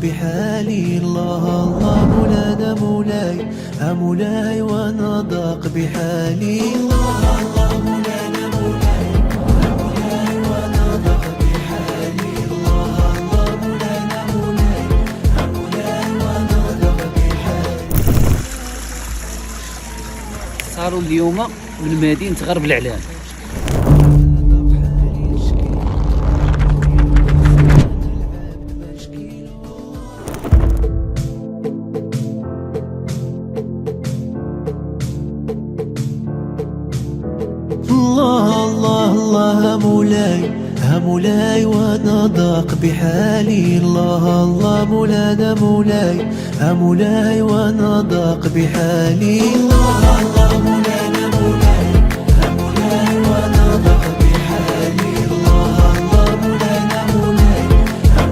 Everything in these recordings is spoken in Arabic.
بحالي. الله الله مولانا مولاي مولاي وانا ضاق بحالي. الله الله مولانا مولاي مولاي وانا ضاق بحالي. الله الله مولانا مولاي مولاي وانا ضاق بحالي. صاروا اليوم من مدينة غرب العلام. الله الله الله مولاي مولاي وانا ضاق بحالي. الله الله مولانا مولاي مولاي وانا ضاق بحالي. الله الله مولانا مولاي مولاي وانا ضاق بحالي. الله الله مولانا مولاي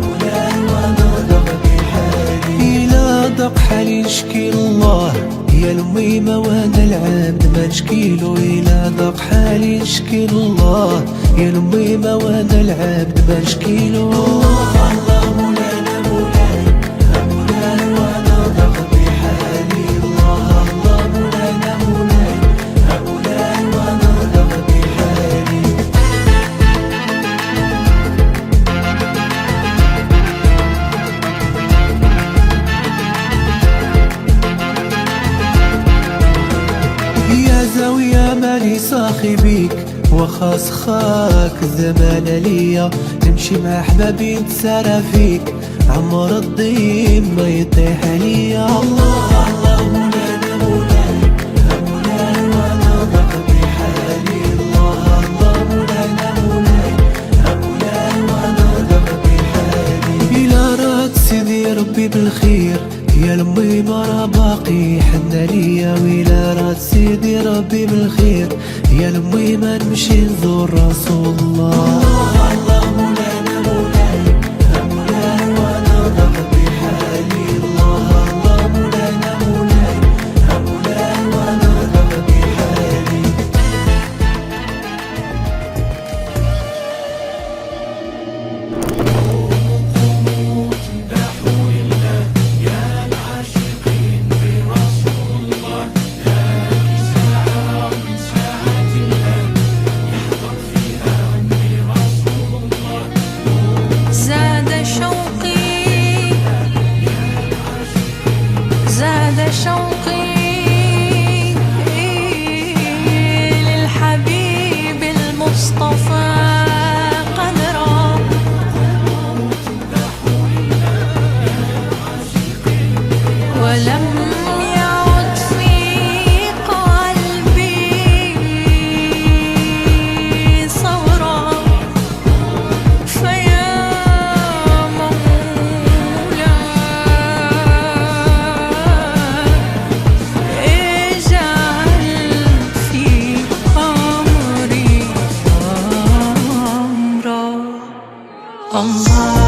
مولاي وانا ضاق بحالي. إلى ضاق حالي نشكي الله يا الميمة وانا العبد ما نشكيلو. إلى ضاق حالي نشكي الله يا الميمة وانا العبد ما نشكيلو. الله الله مولانا مولاي مولاي وانا ضاق بحالي. الله الله مولانا مولاي مولاي وانا ضاق بحالي. يا زاوية مالي صاحي بيك وخاص خاك زمان ليا. نمشي مع احبابي نتسارى فيك عمر الضيم ما يطيح عليا. الله الله مولانا مولاي مولاي وانا ضاق بحالي. الله الله مولانا مولاي مولاي وانا ضاق بحالي. إلا راد سيدي ربي بالخير يا الميمة راه باقي حنا ليا. ويلا راد سيدي ربي بالخير يا الميمة نمشي نزور رسول الله. الله الله مولانا مولاي مولاي وانا ضاق بحالي. الله الله مولانا مولاي مولاي وانا ضاق بحالي. زاد شوقي للحبيب المصطفى قدرا. ولم يعد في قلبي صورا. فيا Allah